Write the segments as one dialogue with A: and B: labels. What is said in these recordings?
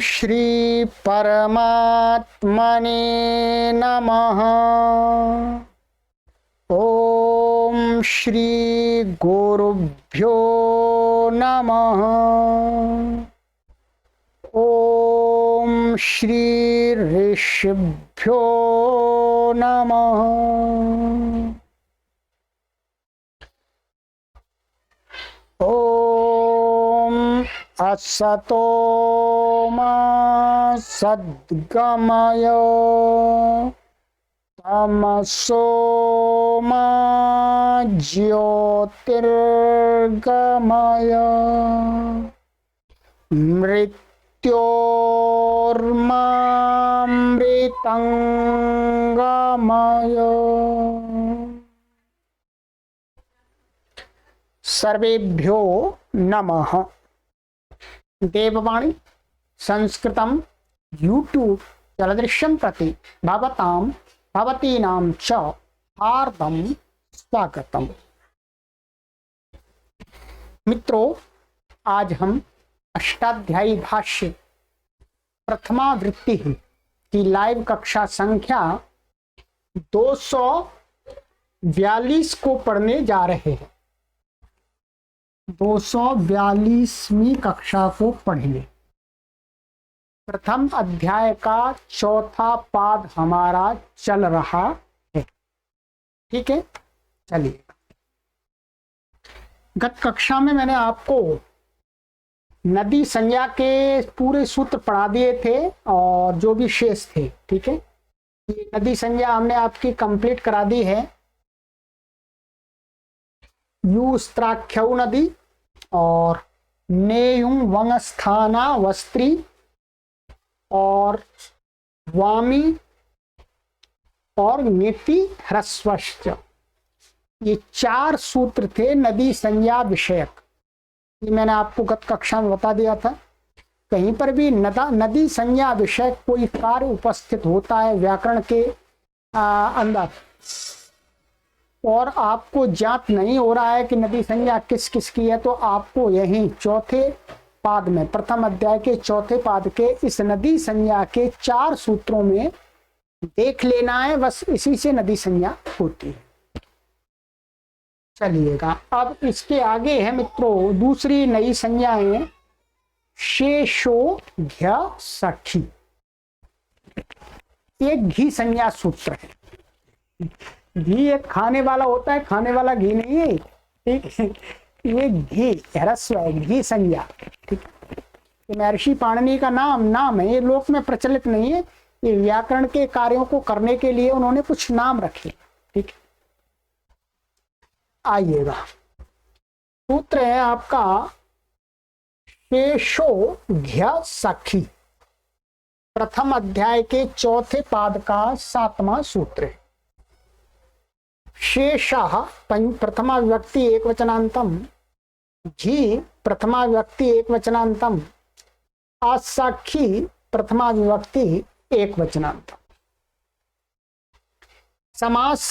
A: श्री परमात्मने नमः। ओम श्री गुरुभ्यो नमः। ओम श्री ऋषिभ्यो नमः। ओम असतो मा सद्गमय तमसो मा ज्योतिर्गमय मृत्योर्मामृतंगमय। सर्वेभ्यो नमः। देववाणी संस्कृतं यूट्यूब चलदृश्यं प्रति भवतां भवतीनां च हार्दं स्वागतम्। मित्रों, आज हम अष्टाध्यायी भाष्य प्रथमा वृत्ति की लाइव कक्षा संख्या 242 को पढ़ने जा रहे हैं। 242वीं कक्षा को पढ़ेंगे। प्रथम अध्याय का चौथा पाद हमारा चल रहा है। ठीक है, चलिए। गत कक्षा में मैंने आपको नदी संज्ञा के पूरे सूत्र पढ़ा दिए थे और जो भी शेष थे। ठीक है, ये नदी संज्ञा हमने आपकी कंप्लीट करा दी है। युस्त्राख्यौ नदी और नेयुं वंगस्थाना वस्त्री और वामी और नीति ह्रस्वश्च, ये 4 सूत्र थे नदी संज्ञा विषयक। ये मैंने आपको गत कक्षा में बता दिया था। कहीं पर भी नदी संज्ञा विषयक कोई कार्य उपस्थित होता है व्याकरण के अंदर और आपको ज्ञात नहीं हो रहा है कि नदी संज्ञा किस किस की है, तो आपको यहीं चौथे पाद में, प्रथम अध्याय के चौथे पाद के इस नदी संज्ञा के 4 सूत्रों में देख लेना है। बस इसी से नदी संज्ञा होती है। चलिएगा, अब इसके आगे है मित्रों दूसरी नई संज्ञाएं। शेषो घ्य सखी, एक घी संज्ञा सूत्र है। घी एक खाने वाला होता है, खाने वाला घी नहीं है। ठीक है, ये घी ह्रस्व है, घी संज्ञा। ठीक है, महर्षि पाणिनि का नाम है। ये लोक में प्रचलित नहीं है। ये व्याकरण के कार्यों को करने के लिए उन्होंने कुछ नाम रखे। ठीक है, आइएगा। सूत्र है आपका शेषो घ्य सखी, प्रथम अध्याय के चौथे पाद का 7वां सूत्र है। शेषः प्रथमा विभक्ति एकवचनान्तम, घी प्रथमा विभक्ति एकवचनान्तम, असखी प्रथमा विभक्ति एकवचनान्तम। समास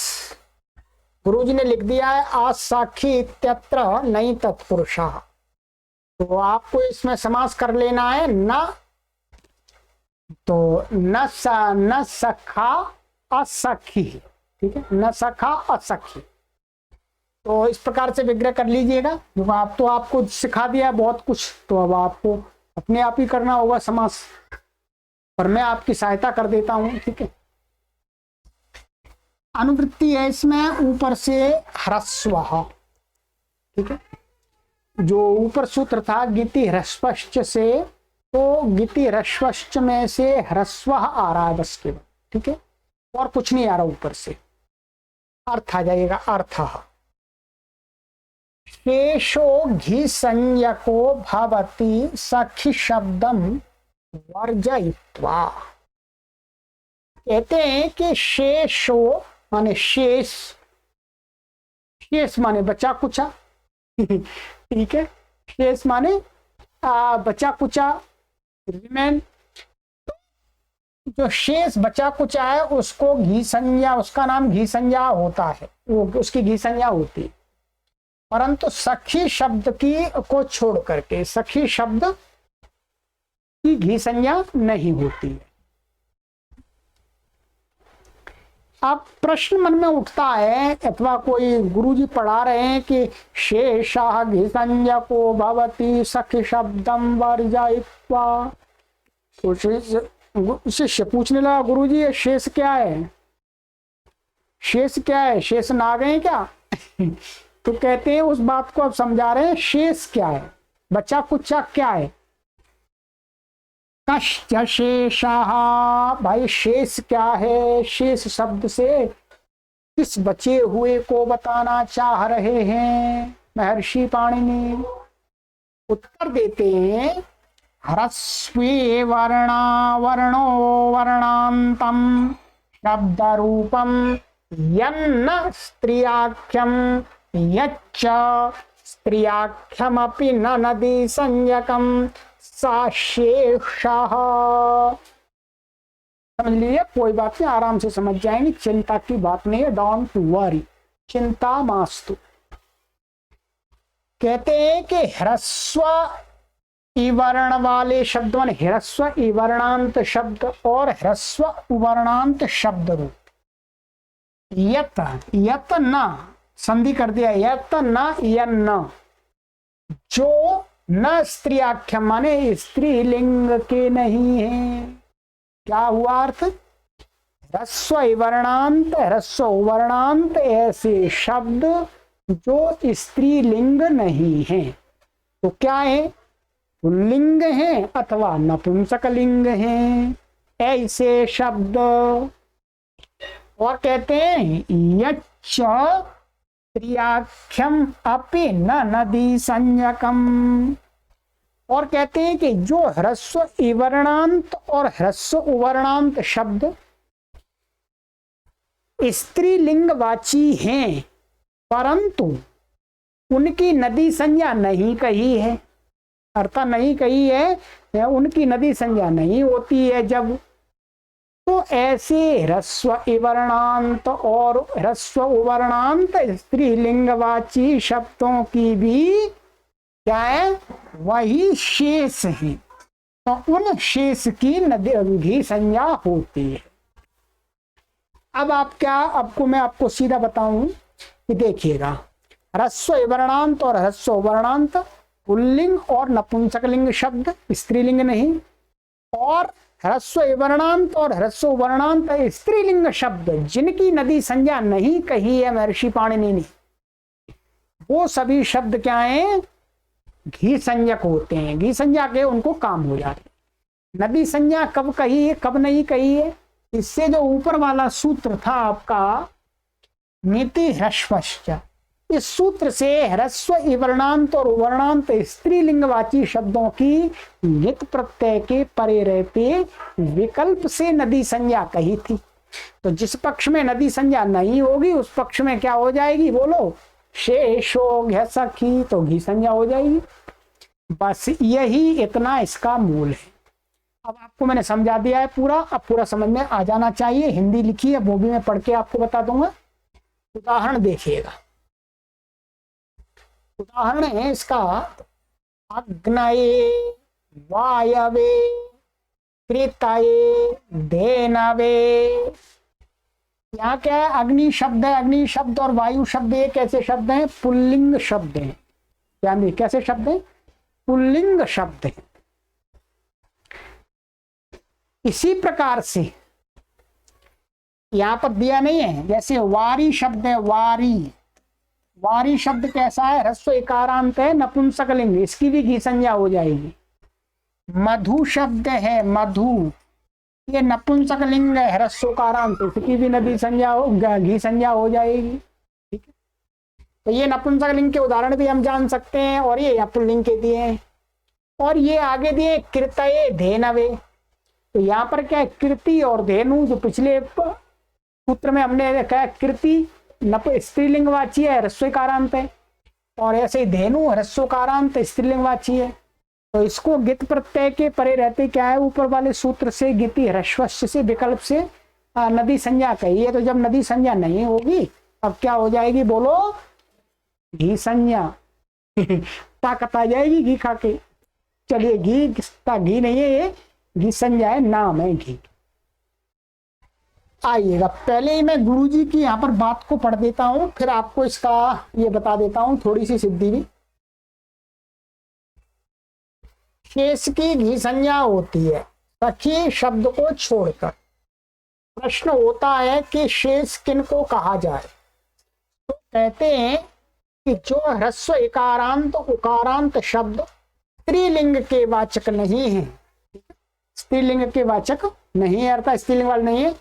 A: गुरुजी ने लिख दिया है असखी इत्यत्र नहीं तत्पुरुषः, तो आपको इसमें समास कर लेना है न, तो न सखा असखी। ठीक है, न सखा असखी, तो इस प्रकार से विग्रह कर लीजिएगा। जो आप तो आपको सिखा दिया बहुत कुछ, तो अब आपको अपने आप ही करना होगा समास, पर मैं आपकी सहायता कर देता हूं। ठीक है, अनुवृत्ति है इसमें ऊपर से ह्रस्व। ठीक है, जो ऊपर सूत्र था गिति ह्रस्वश्च से, तो गिति ह्रस्वश्च में से ह्रस्व आ रहा है बस केवल। ठीक है, और कुछ नहीं आ रहा ऊपर से। अर्थ आ जाएगा, अर्थ शेषो घी संज्ञको भवति सखी शब्दम वर्जयित्वा। कहते हैं कि शेषो माने शेष, शेष माने बचा कुचा। ठीक है, शेष माने बचा कुचा, रिमेन। जो शेष बचा कुचा है उसको घी संज्ञा, उसका नाम घी संज्ञा होता है, वो उसकी घी संज्ञा होती है। परंतु सखी शब्द की को छोड़ करके, सखी शब्द की घी संज्ञा नहीं होती है। अब प्रश्न मन में उठता है, अथवा कोई गुरुजी पढ़ा रहे हैं कि शेषा घी संज्ञको भवति सखी शब्दम वर्जयित्वा। तो शिष्य पूछने लगा, गुरुजी ये शेष क्या है, शेष क्या है, शेष नाग है क्या? तो कहते हैं उस बात को अब समझा रहे हैं, शेष क्या है, बच्चा कुच्चा क्या है। कश्च शेषः, भाई शेष क्या है, शेष शब्द से किस बचे हुए को बताना चाह रहे हैं महर्षि पाणिनि। उत्तर देते हैं, ह्रस्वे वर्णा वर्णो वर्णांतम शब्द रूपम यन्न स्त्रियाख्यम यच्च स्त्रियाख्यमपि न नदी संज्ञकम सा शेषः। समझ लीजिए, कोई बात नहीं, आराम से समझ जाएंगे, चिंता की बात नहीं है, डोंट वरी, चिंता मास्तु। कहते हैं कि ह्रस्व इवर्ण वाले शब्द मान ह्रस्व इवर्णांत शब्द और ह्रस्व उवर्णांत शब्द रूप यत यत न संधि कर दिया, यत न यन्न, जो न स्त्रियाख्य माने स्त्रीलिंग के नहीं है। क्या हुआ अर्थ? ह्रस्व इवर्णांत ह्रस्व उवर्णांत ऐसे शब्द जो स्त्रीलिंग नहीं है, तो क्या है, पुल्लिंग है अथवा नपुंसक लिंग है ऐसे शब्द। और कहते हैं यच्च स्त्रियाख्यम अपि न नदी संज्ञकम। और कहते हैं कि जो ह्रस्व इवर्णांत और ह्रस्व उवर्णांत शब्द स्त्रीलिंगवाची हैं, परंतु उनकी नदी संज्ञा नहीं कही है, अर्थात नहीं कही है, उनकी नदी संज्ञा नहीं होती है जब, तो ऐसे ह्रस्व इवर्णांत और ह्रस्व उवर्णांत स्त्रीलिंगवाची शब्दों की भी क्या है, वही शेष है, तो उन शेष की नदी संज्ञा होती है। अब आप क्या, आपको मैं आपको सीधा बताऊं कि देखिएगा, ह्रस्व इवर्णांत और ह्रस्व उवर्णांत पुल्लिंग और नपुंसकलिंग शब्द, स्त्रीलिंग नहीं, और ह्रस्व इवर्णांत और ह्रस्व उवर्णांत स्त्रीलिंग शब्द जिनकी नदी संज्ञा नहीं कही है महर्षि पाणिनि ने, वो सभी शब्द क्या हैं, घी संज्ञक होते हैं। घी संज्ञा के उनको काम हो जाते हैं। नदी संज्ञा कब कही है कब नहीं कही है, इससे जो ऊपर वाला सूत्र था आपका नीति ह्रस्वश्च, इस सूत्र से ह्रस्व इवर्णांत और उवर्णांत स्त्रीलिंगवाची शब्दों की नित प्रत्यय के परे रहते विकल्प से नदी संज्ञा कही थी। तो जिस पक्ष में नदी संज्ञा नहीं होगी उस पक्ष में क्या हो जाएगी, बोलो, शेषो घ सखी, तो घी संज्ञा हो जाएगी। बस यही इतना इसका मूल है। अब आपको मैंने समझा दिया है पूरा, अब पूरा समझ में आ जाना चाहिए। हिंदी लिखी है, वो भी मैं पढ़ के आपको बता दूंगा। उदाहरण देखिएगा, उदाहरण है इसका, अग्नये वायवे कृतये धेनवे। यहाँ क्या है, अग्नि शब्द है, अग्नि शब्द और वायु शब्द ये कैसे शब्द हैं, पुल्लिंग शब्द हैं। यानी कैसे शब्द हैं, पुल्लिंग शब्द हैं। इसी प्रकार से यहां पर दिया नहीं है, जैसे वारी शब्द है, वारी, वारी शब्द कैसा है, ह्रस्व इकारांत है, नपुंसकलिंग, इसकी भी घी संज्ञा हो जाएगी। मधु शब्द है, मधु, ये नपुंसकलिंग है, ह्रस्वकारांत, इसकी भी नदी संज्ञा हो, घी संज्ञा हो जाएगी। ठीक है, तो ये नपुंसकलिंग के उदाहरण भी हम जान सकते हैं, और ये पुल्लिंग के दिए हैं। और ये आगे दिए कृतये धेनवे, तो यहाँ पर क्या है, कृति और धेनु, जो पिछले सूत्र में हमने कहा कृति स्त्रीलिंगवाची है, ह्रस्वकारांत है, और ऐसे धेनु ह्रस्वकारांत स्त्रीलिंगवाची है। तो इसको गित प्रत्यय के परे रहते क्या है, ऊपर वाले सूत्र से गिति ह्रस्वस्य से विकल्प से नदी संज्ञा कही है। तो जब नदी संज्ञा नहीं होगी अब क्या हो जाएगी, बोलो, घी संज्ञा। ताकत आ जाएगी घी खा के। चलिए, घी किसका घी नहीं है, ये घी संज्ञा है, नाम है घी। आइएगा, पहले ही मैं गुरुजी की यहाँ पर बात को पढ़ देता हूं, फिर आपको इसका ये बता देता हूं थोड़ी सी सिद्धि भी। शेष की घी संज्ञा होती है सखी शब्द को छोड़कर। प्रश्न होता है कि शेष किन को कहा जाए, तो कहते हैं कि जो ह्रस्व इकारांत उकारांत शब्द स्त्रीलिंग के वाचक नहीं है, स्त्रीलिंग के वाचक नहीं है, अर्थात स्त्रीलिंग वाले नहीं है।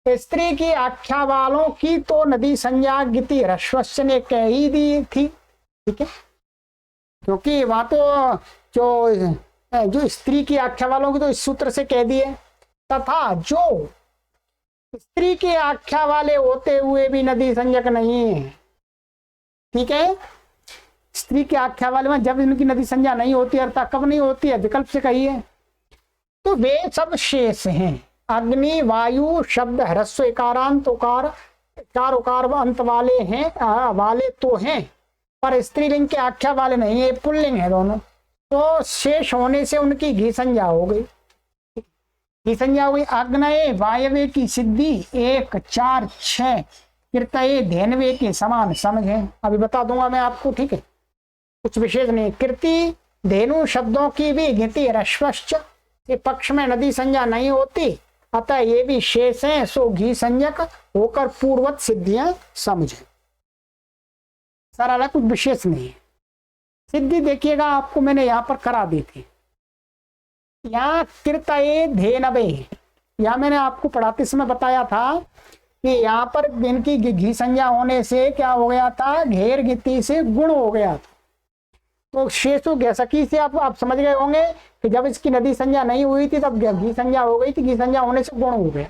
A: स्त्री की आख्या वालों की तो नदी संज्ञा गिति ह्रस्वस्य ने कह ही दी थी, ठीक है, क्योंकि वहां तो जो स्त्री की आख्या वालों की तो इस सूत्र से कह दिए, तथा जो स्त्री की आख्या वाले होते हुए भी नदी संज्ञक नहीं है, ठीक है। स्त्री की आख्या वाले में जब इनकी नदी संज्ञा नहीं होती, अर्थात कब नहीं होती है, विकल्प से कहिए, तो वे सब शेष हैं। अग्नि वायु शब्द ह्रस्व इकारांत उकार चार उकार अंत वाले हैं, वाले तो हैं, पर स्त्रीलिंग के आख्या वाले नहीं है, पुल्लिंग है दोनों, तो शेष होने से उनकी घी संज्ञा हो गई, घी संज्ञा हो गई। अग्नये वायवे की सिद्धि 1 4 6 कृतये धेनवे के समान समझे, अभी बता दूंगा मैं आपको, ठीक है, कुछ विशेष नहीं। कृति धेनु शब्दों की भी गिति ह्रस्वश्च के पक्ष में नदी संज्ञा नहीं होती, अतः ये भी शेष हैं, सो घी संज्ञक होकर पूर्वत सिद्धियां समझे। सारा कुछ विशेष नहीं है। सिद्धि देखिएगा, आपको मैंने यहां पर करा दी थी, यहाँ कृतये धेनवे, यहाँ मैंने आपको पढ़ाते समय बताया था कि यहाँ पर इनकी घी संज्ञा होने से क्या हो गया था, घेर गिति से गुण हो गया था, तो शेष हो गया। सखी से आप समझ गए होंगे कि जब इसकी नदी संज्ञा नहीं हुई थी तब घी संज्ञा हो गई थी, घी संज्ञा होने से गुण हो गया।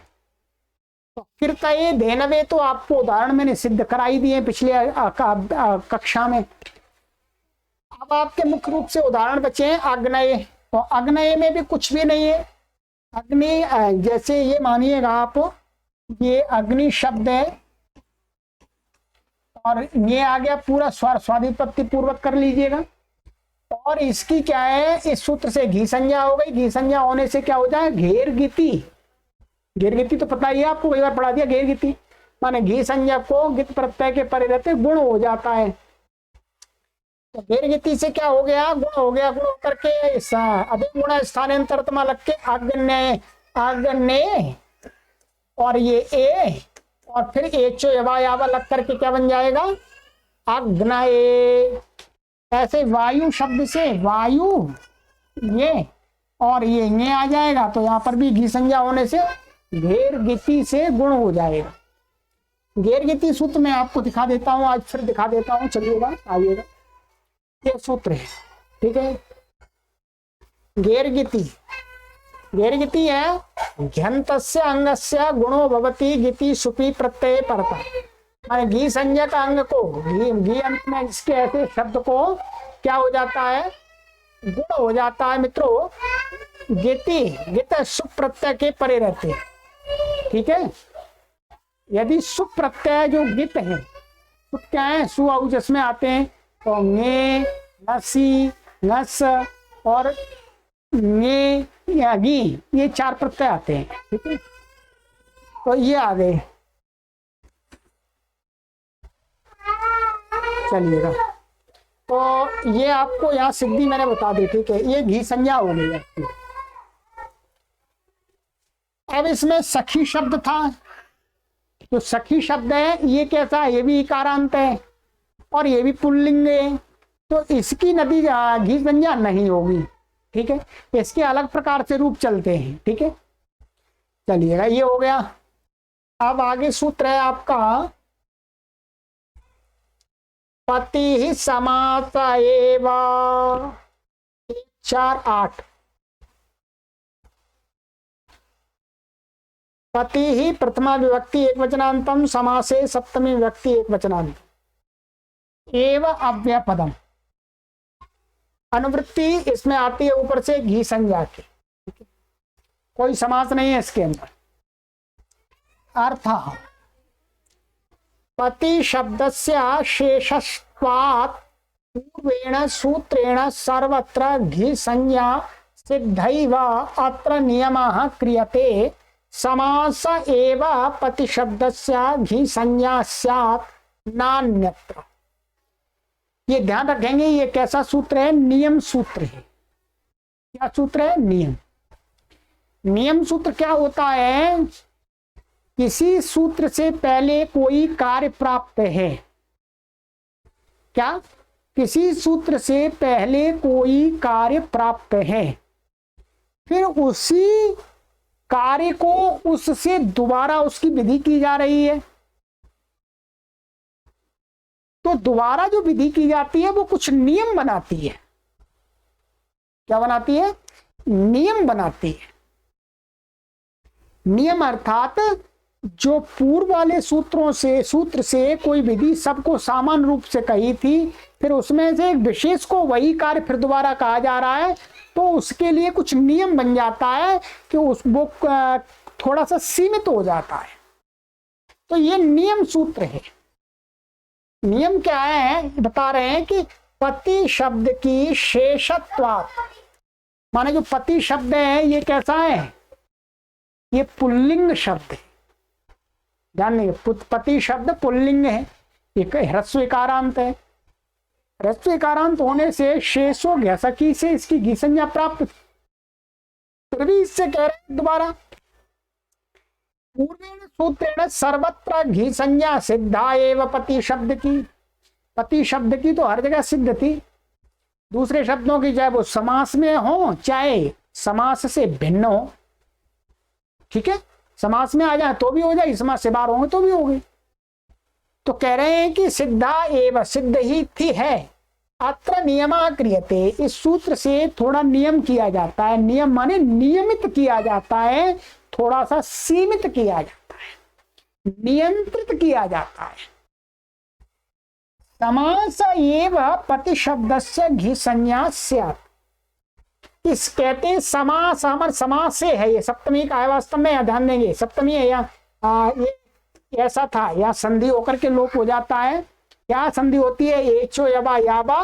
A: तो कृतये धेनवे तो आपको उदाहरण मैंने सिद्ध कराई दिए पिछले कक्षा में। अब आपके मुख्य रूप से उदाहरण बचे हैं अग्नये, तो अग्नये में भी कुछ भी नहीं है। अग्नि जैसे ये मानिएगा आप, ये अग्नि शब्द है और ये आ गया पूरा स्वादित्पत्ति पूर्वक कर लीजिएगा, और इसकी क्या है, इस सूत्र से घी संज्ञा हो गई, घी संज्ञा होने से क्या हो जाए, घेर गिति। घेर गिति तो पता ही है आपको, कई बार पढ़ा दिया, घेर गिति माने घी संज्ञा को गित प्रत्यय के परे रहते गुण हो जाता है। तो घेर गिति से क्या हो गया, गुण हो गया, गुण होकर के अधिक गुण स्थानांतरतमा लग के अग्ने अग्ने और ये ए और फिर एचो यवा लग करके क्या बन जाएगा, अग्नये। ऐसे वायु शब्द से वायु ये और ये आ जाएगा, तो यहाँ पर भी घी संज्ञा होने से घेर गिति से गुण हो जाएगा। घेर गिति सूत्र में आपको दिखा देता हूं, आज फिर दिखा देता हूं, चलिएगा आइएगा, ये सूत्र है, ठीक है। घेर गिति है घ्यंतस्य अंगस्य गुणो भवति गिति सुपी प्रत्यय परता, माने घी संज्ञा का अंग को घी अंत में इसके ऐसे शब्द को क्या हो जाता है, गुण हो जाता है मित्रों, गित सुप प्रत्यय के परे रहते हैं, ठीक है। यदि सुप प्रत्यय जो गित है, सुप क्या है, सु औ जिसमें आते हैं, तो ङे नसी नस और ङे या गी, ये 4 प्रत्यय आते हैं, ठीक है। तो ये आ गए, चलिएगा, तो ये आपको यहाँ सिद्धि मैंने बता दी, ठीक है, ये घी संज्ञा हो गई आपकी। अब इसमें सखी शब्द था, तो सखी शब्द है, ये कैसा है, ये भी इकारांत है और ये भी पुल्लिंग है, तो इसकी नदी घी संज्ञा नहीं होगी, ठीक है। इसके अलग प्रकार से रूप चलते हैं, ठीक है। चलिएगा, ये हो गया। अब आगे सूत्र है आपका पति समास एवं 4 8, पति ही प्रथमा विभक्ति एक वचनांतम समासे सप्तमी विभक्ति एक वचनांत एवं अव्यय पदम, अनुवृत्ति इसमें आती है ऊपर से घी संज्ञा की, कोई समास नहीं है इसके अंदर। अर्थ पति शब्दस्य शेषत्वात् पूर्वेण सूत्रेण सर्वत्र घी संज्ञा सिद्धैव अत्र नियमः क्रियते समास एव प्रतिशब्दस्य घी संज्ञा स्यात् नान्यत्र। ये ध्यान रखेंगे, ये कैसा सूत्र है? नियम सूत्र है। क्या सूत्र है? नियम। नियम सूत्र क्या होता है? किसी सूत्र से पहले कोई कार्य प्राप्त है, क्या? किसी सूत्र से पहले कोई कार्य प्राप्त है, फिर उसी कार्य को उससे दोबारा उसकी विधि की जा रही है, तो दोबारा जो विधि की जाती है वो कुछ नियम बनाती है। क्या बनाती है? नियम बनाती है। नियम अर्थात जो पूर्व वाले सूत्र से कोई विधि सबको समान रूप से कही थी, फिर उसमें से एक विशेष को वही कार्य फिर दोबारा कहा जा रहा है, तो उसके लिए कुछ नियम बन जाता है कि वो थोड़ा सा सीमित हो जाता है। तो ये नियम सूत्र है। नियम क्या है? बता रहे हैं कि पति शब्द की शेषत्वात्, माने जो पति शब्द है ये कैसा है? ये पुल्लिंग शब्द है। ध्यान देंगे, पति शब्द पुल्लिंग है, एक ह्रस्व इकारांत है। ह्रस्व इकारांत होने से शेषो घसकी से इसकी घी संज्ञा प्राप्त, फिर भी इससे कह रहे हैं दोबारा पूर्वेण सूत्रेण सर्वत्र घी संज्ञा सिद्धा एव पति शब्द की। पति शब्द की तो हर जगह सिद्ध थी। दूसरे शब्दों की चाहे वो समास में हो चाहे समास से भिन्न हो, ठीक है, समास में आ जाए तो भी हो जाए, समास से बाहर होंगे तो भी होगी। तो कह रहे हैं कि सिद्धा एव, सिद्ध ही थी है, अत्र नियमा क्रियते, इस सूत्र से थोड़ा नियम किया जाता है। नियम माने नियमित किया जाता है, थोड़ा सा सीमित किया जाता है, नियंत्रित किया जाता है। समास एव पति शब्दस्य घी संज्ञा स्यात्। इस कहते हैं समास, हमारे समास से है, ये सप्तमी का है वास्तव में, ध्यान देंगे सप्तमी है या ये ऐसा था, या संधि होकर के लोप हो जाता है। क्या संधि होती है? एचो यबा याबा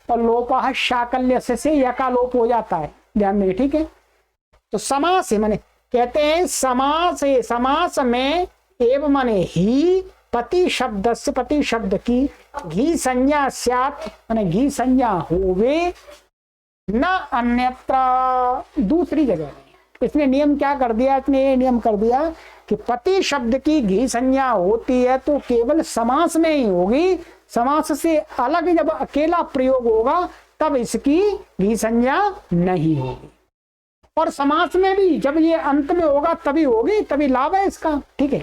A: और लोपा शाकल्य से यका लोप हो जाता है, ध्यान देंगे, ठीक है। तो समास है माने कहते हैं समास है, समास में एव माने ही पति शब्द से, पति शब्द की घी संज्ञा स्यात् माने घी संज्ञा होवे, न अन्यत्र, दूसरी जगह नहीं। इसने नियम क्या कर दिया? इसने ये नियम कर दिया कि पति शब्द की घी संज्ञा होती है तो केवल समास में ही होगी, समास से अलग जब अकेला प्रयोग होगा तब इसकी घी संज्ञा नहीं होगी। और समास में भी जब ये अंत में होगा तभी होगी, तभी लाभ है इसका, ठीक है।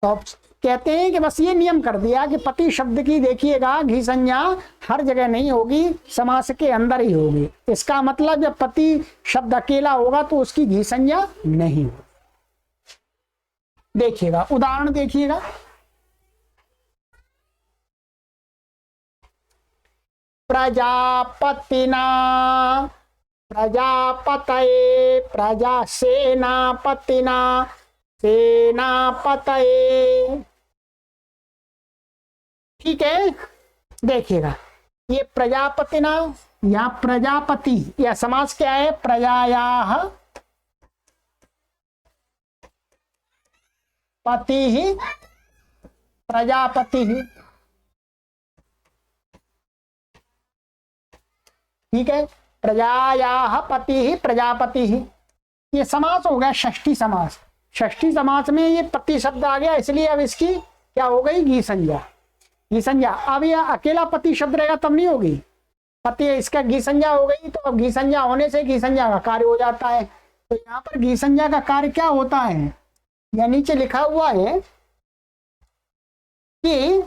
A: तो कहते हैं कि बस ये नियम कर दिया कि पति शब्द की देखिएगा घी संज्ञा हर जगह नहीं होगी, समास के अंदर ही होगी। इसका मतलब जब पति शब्द अकेला होगा तो उसकी घी संज्ञा नहीं होगी। देखिएगा उदाहरण, देखिएगा प्रजापतिना, प्रजापतये, प्रजा सेनापतिना, सेनापतये, ठीक है। देखिएगा ये प्रजापतिना, यहाँ प्रजापति, यह समास क्या है? प्रजायाः पति ही प्रजापति ही, ठीक है। प्रजायाः पति ही प्रजापति ही, ये समास हो गया षष्ठी समास। षष्ठी समास में ये पति शब्द आ गया, इसलिए अब इसकी क्या हो गई? घी संज्ञा, घी संज्ञा। अब यह अकेला पति शब्द रहेगा तब नहीं होगी, पति इसका घी संज्ञा हो गई, तो अब घी संज्ञा होने से घी संज्ञा का कार्य हो जाता है। तो यहाँ पर घी संज्ञा का कार्य क्या होता है? या नीचे लिखा हुआ है कि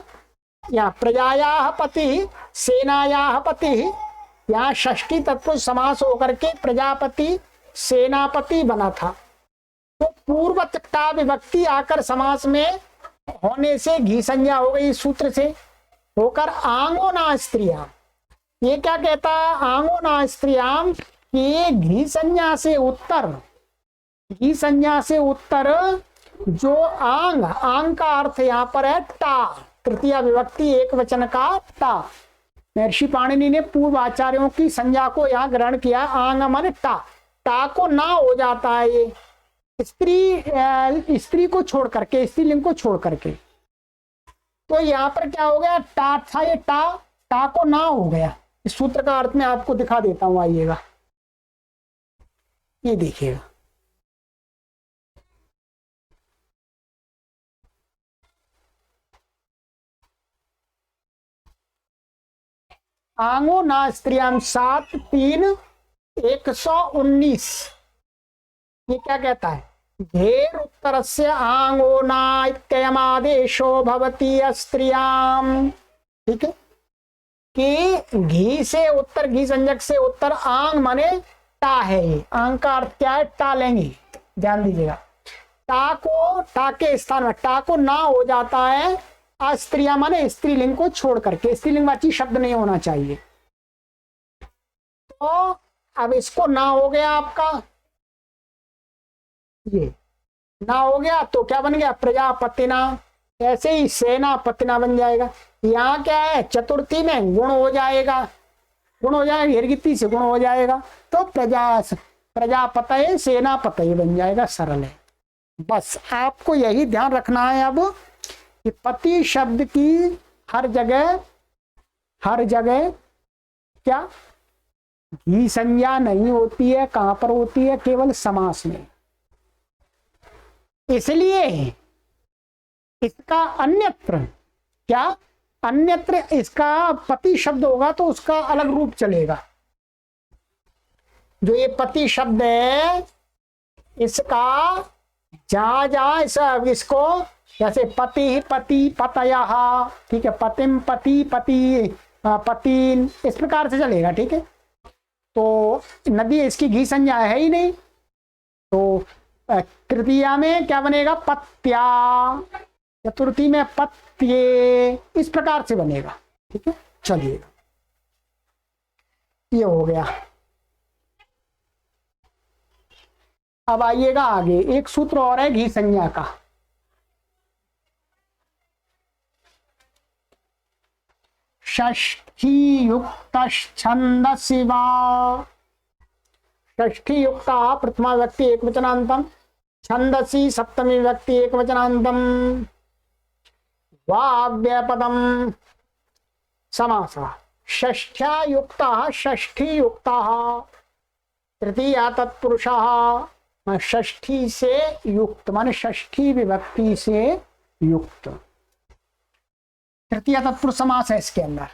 A: या प्रजायाः पति सेनायाः पति, यहाँ षष्ठी तत्पुरुष समास होकर के प्रजापति सेनापति बना था। तो पूर्व तृतीया विभक्ति आकर समास में होने से घी संज्ञा हो गई सूत्र से, होकर आंगोना स्त्रियां। ये क्या कहता है? आंगोना स्त्रियां, ये घी संज्ञा से उत्तर, घी संज्ञा से उत्तर जो आंग, आंग का अर्थ यहाँ पर है ता, तृतीया विभक्ति एक वचन का ता, महर्षि पाणिनि ने पूर्व आचार्यों की संज्ञा को यहाँ ग्रहण किया। आंग माने टा, टा को ना हो जाता है ये स्त्री को छोड़ करके, स्त्रीलिंग को छोड़ करके। तो यहाँ पर क्या हो गया, टा था ये टा, टा को ना हो गया। इस सूत्र का अर्थ मैं आपको दिखा देता हूं, आइएगा ये देखिएगा। आंगो ना स्त्रियां 7-3-119 ये क्या कहता है, घेर उत्तर से आंगो ना इत्ययमादेशो भवति स्त्रियां। ठीक है, कि घी से उत्तर, घी संज्ञक से उत्तर, आंग माने टा है। ये आंग का अर्थ क्या है, टा लेंगे, ध्यान दीजिएगा। टा को, टा के स्थान में टा को ना हो जाता है अस्त्रिया माने स्त्रीलिंग को छोड़ करके, स्त्रीलिंगवाची शब्द नहीं होना चाहिए। तो अब इसको ना हो गया आपका, ये ना हो गया तो क्या बन गया, प्रजापतिना। ऐसे ही सेनापतिना बन जाएगा। यहाँ क्या है, चतुर्थी में गुण हो जाएगा, गुण हो जाएगा, हिरगिती से गुण हो जाएगा, तो प्रजापतये सेनापतये बन जाएगा। सरल है, बस आपको यही ध्यान रखना है अब कि पति शब्द की हर जगह क्या घी संज्ञा नहीं होती है। कहां पर होती है, केवल समास में। इसलिए इसका अन्यत्र क्या, अन्यत्र इसका पति शब्द होगा तो उसका अलग रूप चलेगा। जो ये पति शब्द है इसका जहां जहां इसको, जैसे पति ही पति, पतया, ठीक है, पतिम पति, पति पतिन, इस प्रकार से चलेगा। ठीक है, तो नदी इसकी घी संज्ञा है ही नहीं, तो तृतीया में क्या बनेगा, पत्या, चतुर्थी में पत्ये, इस प्रकार से बनेगा। ठीक है, चलिएगा ये हो गया। अब आइएगा आगे, एक सूत्र और है घी संज्ञा का। षष्ठी युक्त छंदसि वा, षष्ठी युक्त प्रथमा व्यक्ति एक वचनांतम, छंदसि सप्तमी व्यक्ति एक वचनांतम, वाव्यपदम समासः। षष्ठ्या युक्तः, षष्ठी युक्तः, तृतीया तत्पुरुषः, षष्ठी से युक्त माने षष्ठी विभक्ति से युक्त, तृतीया तत्पुरुष समास है इसके अंदर।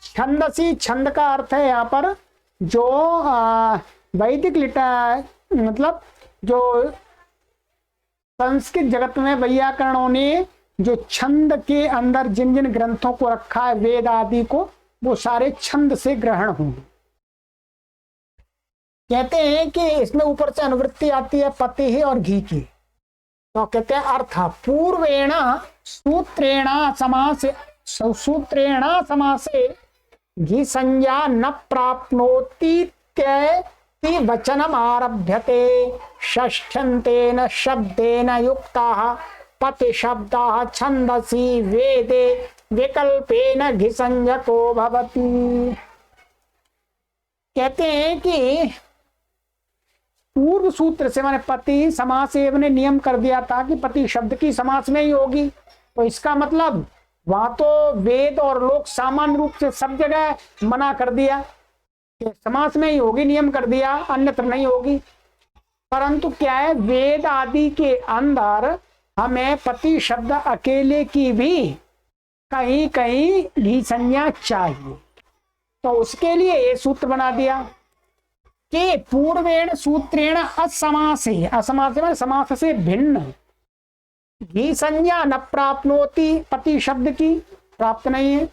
A: छंदसी, छंद का अर्थ है यहाँ पर जो वैदिक मतलब जो संस्कृत जगत में वैयाकरणों ने जो छंद के अंदर जिन जिन ग्रंथों को रखा है, वेद आदि को, वो सारे छंद से ग्रहण होंगे। कहते हैं कि इसमें ऊपर से अनुवृत्ति आती है पति ही और घी की, तो कहते हैं अर्थ पूर्वेण सूत्रेण समासे घी संज्ञा न प्राप्नोति वचनम आरभ्यते। षष्ठ्यन्तेन शब्देन युक्ताः पति शब्दाः छन्दसि वेदे विकल्पेन घी संज्ञको भवति। कहते हैं कि पूर्व सूत्र से माने पति समास एवं ने नियम कर दिया था कि पति शब्द की समास में ही होगी, तो इसका मतलब वहां तो वेद और लोक सामान्य रूप से सब जगह मना कर दिया कि समास में ही होगी, नियम कर दिया, अन्यत्र नहीं होगी। परंतु क्या है, वेद आदि के अंदर हमें पति शब्द अकेले की भी कहीं कहीं घी संज्ञा चाहिए, तो उसके लिए ये सूत्र बना दिया कि पूर्वेण सूत्रेण असमासे, असमासे में समास से भिन्न घी संज्ञा न प्राप्नोति, पति शब्द की प्राप्त नहीं है।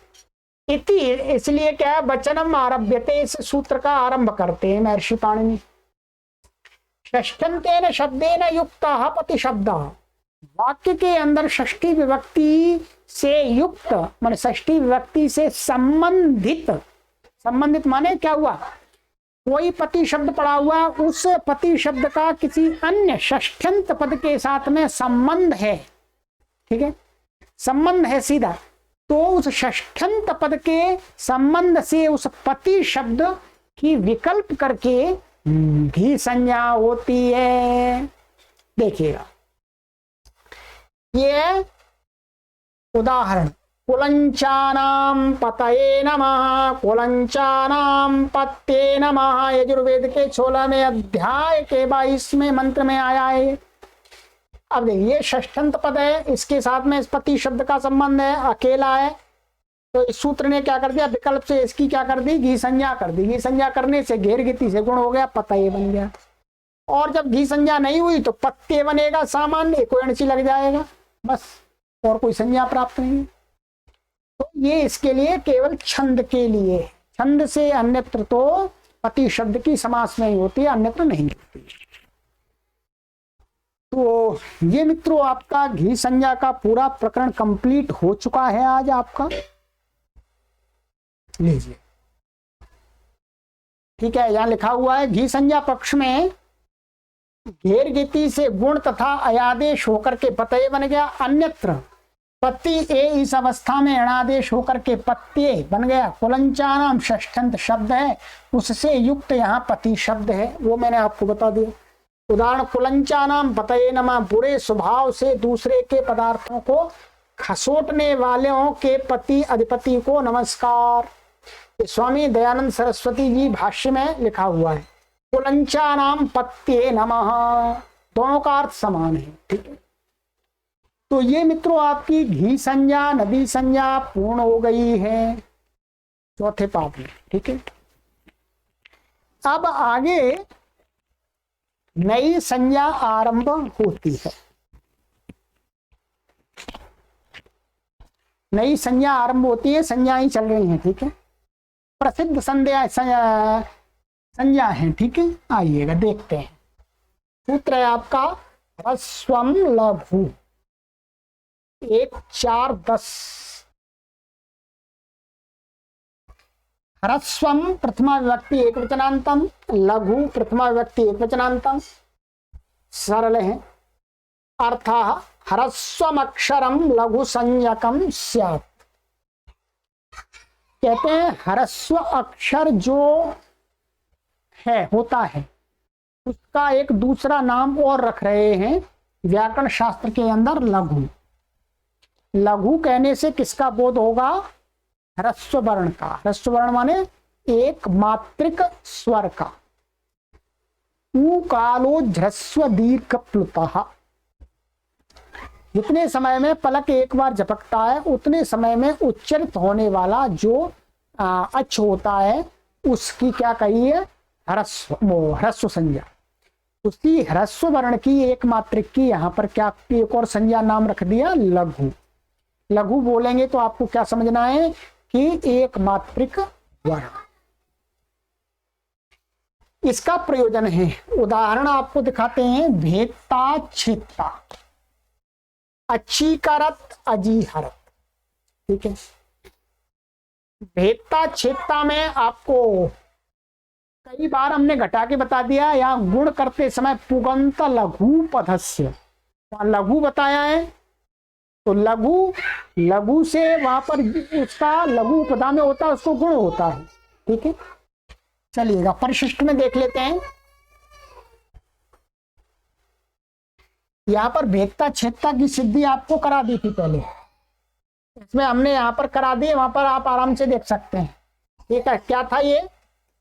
A: इति, इसलिए क्या है, वचनम आरभ्यते, इस सूत्र का आरंभ करते हैं महर्षि पाणिनि। षष्ठ्यन्तेन शब्देन युक्तः पति शब्दः, वाक्य के अंदर षष्ठी विभक्ति से युक्त माने षष्ठी विभक्ति से संबंधित, संबंधित माने क्या हुआ, कोई पति शब्द पड़ा हुआ, उस पति शब्द का किसी अन्य षष्ठ्यंत पद के साथ में संबंध है। ठीक है, संबंध है सीधा, तो उस षष्ठंत पद के संबंध से उस पति शब्द की विकल्प करके घी संज्ञा होती है। देखिएगा ये उदाहरण, कुलंचानाम पतये नमः, कुलंचानाम पत्ये नमः, यजुर्वेद के 16वें अध्याय के 22वें मंत्र में आया है। अब देखिए षष्ठंत पद है, इसके साथ में इस पति शब्द का संबंध है, अकेला है, तो इस सूत्र ने क्या कर दिया, विकल्प से इसकी क्या कर दी, घी संज्ञा कर दी। घी संज्ञा करने से घेर गति से गुण हो गया, पतये बन गया। और जब घी संज्ञा नहीं हुई तो पत्ते बनेगा, सामान्य कोई अणची लग जाएगा, बस, और कोई संज्ञा प्राप्त नहीं। तो ये इसके लिए केवल छंद के लिए, छंद से अन्यत्र तो पति शब्द की समास नहीं होती है, अन्यत्र नहीं होती। तो ये मित्रों आपका घी संज्ञा का पूरा प्रकरण कंप्लीट हो चुका है आज आपका। लीजिए, ठीक है, यहां लिखा हुआ है घी संज्ञा पक्ष में घेर गति से गुण तथा अयादेश होकर के पतये बन गया, अन्यत्र पति ए इस अवस्था में अणादेश होकर के पत्ये बन गया। कुलंचानाम षष्ठंत शब्द है, उससे युक्त यहाँ पति शब्द है, वो मैंने आपको बता दिया। उदाहरण, कुलंचानाम पतये नमः, बुरे स्वभाव से दूसरे के पदार्थों को खसोटने वालों के पति अधिपति को नमस्कार। स्वामी दयानंद सरस्वती जी भाष्य में लिखा हुआ है, कुलंचानाम पत्ये नमः, दोनों का अर्थ समान है। ठीक है, तो ये मित्रों आपकी घी संज्ञा नदी संज्ञा पूर्ण हो गई है चौथे पाठ में। ठीक है, अब आगे नई संज्ञा आरंभ होती है। नई संज्ञा आरंभ होती है, संज्ञाएं चल रही हैं। ठीक है, प्रसिद्ध संज्ञा है। ठीक है, आइएगा देखते हैं। सूत्र है आपका ह्रस्वम लघु 1 4 10। ह्रस्वम प्रथमा विभक्ति एकवचनांतम, लघु प्रथमा विभक्ति एकवचनांतम। सरल है, अर्थः ह्रस्वम अक्षरम लघु संज्ञकम स्यात्। कहते हैं ह्रस्व अक्षर जो है होता है उसका एक दूसरा नाम और रख रहे हैं व्याकरण शास्त्र के अंदर, लघु। लघु कहने से किसका बोध होगा, ह्रस्व वर्ण का। ह्रस्व वर्ण माने एक मात्रिक स्वर का। ऊ कालो ह्रस्व दीर्घ प्लुतः, जितने समय में पलक एक बार झपकता है उतने समय में उच्चारित होने वाला जो अच होता है उसकी क्या कही है, ह्रस्व संज्ञा। उसी ह्रस्व वर्ण की एक मात्रिक की यहाँ पर क्या एक और संज्ञा नाम रख दिया, लघु। लघु बोलेंगे तो आपको क्या समझना है कि एक मात्रिक वर्ण। इसका प्रयोजन है, उदाहरण आपको दिखाते हैं, भेदता छेदता, अच्छीकारत अजीहरत। ठीक है, भेदता छेदता में आपको कई बार हमने घटा के बता दिया, यहाँ गुण करते समय पुगंत लघु पदस्य, लघु बताया है। तो लघु, लघु से वहां पर उसका लघु उपधा में होता है, उसको गुण होता है। ठीक है, चलिएगा परिशिष्ट में देख लेते हैं। यहाँ पर भेदता छेदता की सिद्धि आपको करा दी थी पहले, इसमें हमने यहाँ पर करा दी, वहां पर आप आराम से देख सकते हैं। ठीक है, क्या था ये,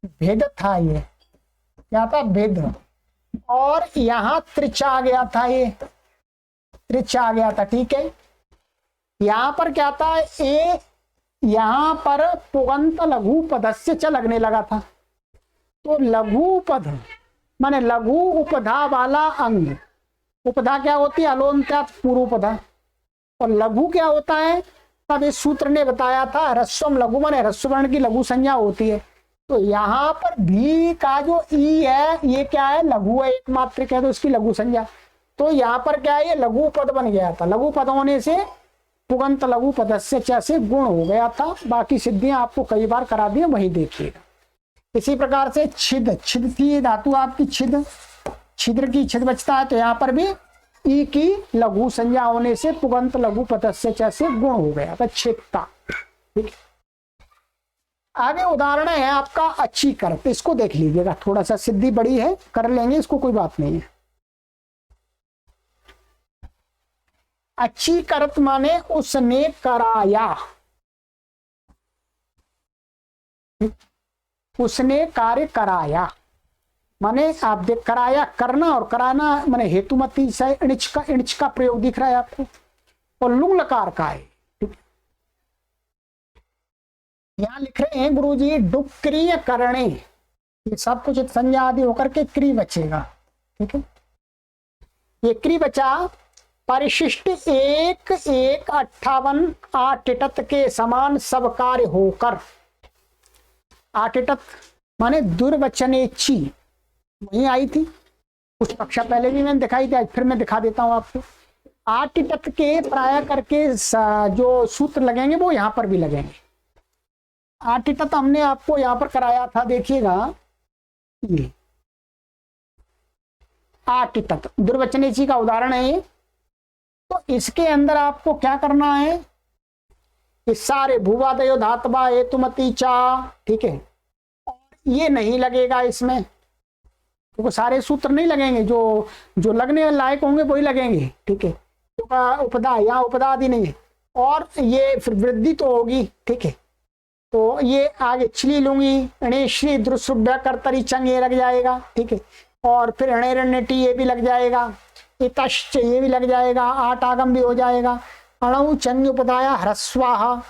A: भेद था, ये क्या था, भेद। और यहाँ त्रिचा आ गया था, ये त्रिचा आ गया था। ठीक है, यहाँ पर क्या था, ए यहाँ पर पुगंत लघु पदस्य च लगने लगा था। तो लघु पद माने लघु उपधा वाला अंग। उपधा क्या होती है, अलोन्त्यात पूर्वपधा। और लघु क्या होता है, तब इस सूत्र ने बताया था ह्रस्वम लघु माने ह्रस्व वर्ण की लघु संज्ञा होती है। तो यहाँ पर भी का जो ई है ये क्या है, लघु है, एक मात्रिक है, तो उसकी लघु संज्ञा। तो यहाँ पर क्या है, ये लघु पद बन गया था। लघु पद होने से पुगंत लघु पदस्य च से गुण हो गया था। बाकी सिद्धियां आपको कई बार करा दी, वही देखिएगा। इसी प्रकार से छिद, छिद थी धातु आपकी छिद, छिद्र की छिद बचता है, तो यहाँ पर भी ई की लघु संज्ञा होने से पुगंत लघु पदस्य च से गुण हो गया था छेदता। ठीक है, आगे उदाहरण है आपका अच्छी करत, इसको देख लीजिएगा, थोड़ा सा सिद्धि बड़ी है, कर लेंगे इसको, कोई बात नहीं है। अच्छी करत माने उसने कराया, उसने कार्य कराया, माने आप देख कराया करना और कराना माने हेतुमती से इणिच का प्रयोग दिख रहा है आपको, और लुंग लकार का है। यहां लिख रहे हैं गुरुजी डुक्रिय करणे, ये सब कुछ संज्ञा आदि होकर के क्री बचेगा। ठीक है, ये क्री बचा परिशिष्ट 1-1-58 आटिटत के समान सब कार्य होकर, आटिटत माने दुर्वचनेची, वही आई थी कुछ कक्षा पहले भी मैंने दिखाई थी, आज फिर मैं दिखा देता हूं आपको। आटिटत के प्राय करके जो सूत्र लगेंगे वो यहां पर भी लगेंगे। आटिटत हमने आपको यहां पर कराया था, देखिएगा ये आटिटत दुर्वचनेची का उदाहरण है ये। तो इसके अंदर आपको क्या करना है, ये सारे भूवादयो धातवा हेतुमती चा, ठीक है, और ये नहीं लगेगा इसमें, क्योंकि सारे सूत्र नहीं लगेंगे, जो जो लगने लायक होंगे वही लगेंगे। ठीक है, तो उपदा, यहाँ उपदा आदि नहीं है, और ये फिर वृद्धि तो होगी। ठीक है, तो ये आगे छिली लूंगी, अणेश्री द्रुसुभ्य कर्तरी चंग ये लग जाएगा। ठीक है, और फिर अणेरण्यटी ये भी लग जाएगा, इतश्च ये भी लग जाएगा, आठ आगम भी हो जाएगा, अणु चंग उपदाया ह्रस्वाहा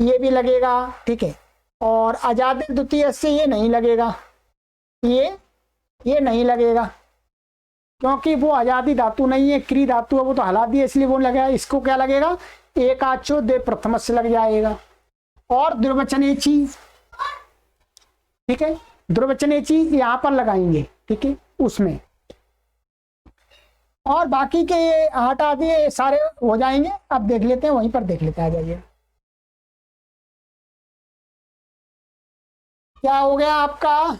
A: ये भी लगेगा। ठीक है, और अजादि द्वितीय से ये नहीं लगेगा, ये नहीं लगेगा, क्योंकि वो आजादी धातु नहीं है, क्री धातु है, वो तो हला दी इसलिए वो लगेगा। इसको क्या लगेगा, एक आचो दे प्रथम से लग जाएगा। और दुर्वचनेची, ठीक है, दुर्वचनेची यहां पर लगाएंगे। ठीक है, उसमें और बाकी के हटा दिए सारे हो जाएंगे। अब देख लेते हैं, वहीं पर देख लेते हैं, आ जाइए। क्या हो गया आपका,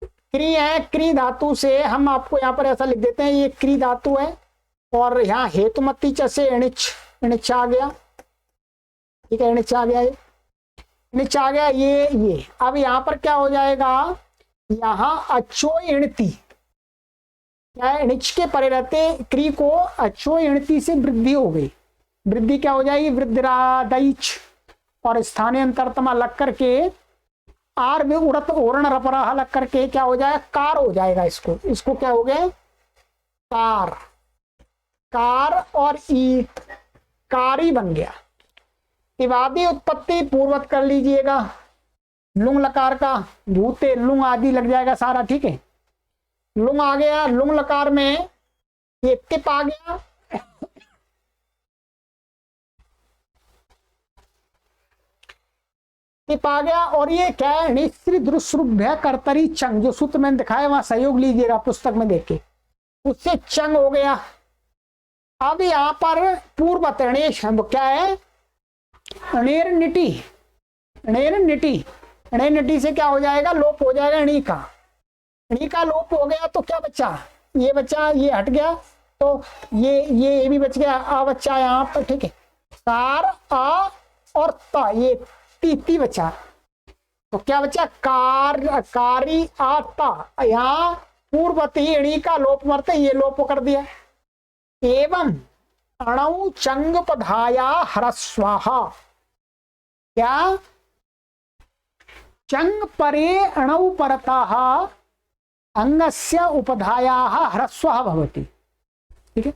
A: क्री है, क्री धातु से हम आपको यहाँ पर ऐसा लिख देते हैं, ये क्री धातु है, और यहाँ हेतुमती च से इणिच, इणिच आ गया। ठीक है, इणिच आ गया, ये इणिच आ गया, ये अब यहाँ पर क्या हो जाएगा, यहाँ अचो इणती, क्या है, इणिच के परे रहते क्री को अचो इणती से वृद्धि हो गई। वृद्धि क्या हो जाएगी, वृद्धिरादैच, और स्थानीय अंतरतमा लग करके आर में उड़त ओरण रपराह लग करके क्या हो जाएगा, कार हो जाएगा। इसको क्या हो गया, कार, कार और ई कारी बन गया। इवादी उत्पत्ति पूर्वत कर लीजिएगा, लुंग लकार का भूते लुंग आदि लग जाएगा सारा। ठीक है, लुंग आ गया, लुंग लकार में ये टिप आ गया, टिप आ गया, और ये क्या है, निश्चित द्रुश्रुभ्य कर्तरी चंग, जो सूत्र मैंने दिखाया वहां सहयोग लीजिएगा पुस्तक में देख के, उससे चंग हो गया। अब यहां पर पूर्व तणेश क्या है, अणेर निटी, अणेर निटी, अणेर निटी से क्या हो जाएगा, लोप हो जाएगा, अणी का लोप हो गया, तो क्या बचा, ये बचा, ये हट गया, तो ये भी बच गया, आ बच्चा यहाँ पर। ठीक है, कार आ और ता, ये ती बचा, तो क्या बचा, कारी आता, यहाँ पूर्वती अणी का लोप मरते, ये लोप कर दिया। एवं अणु चंग पधाया ह्रस्वाहा, क्या चंग परे अणु परतः अंगस्य उपधायाः ह्रस्वः भवति। ठीक है,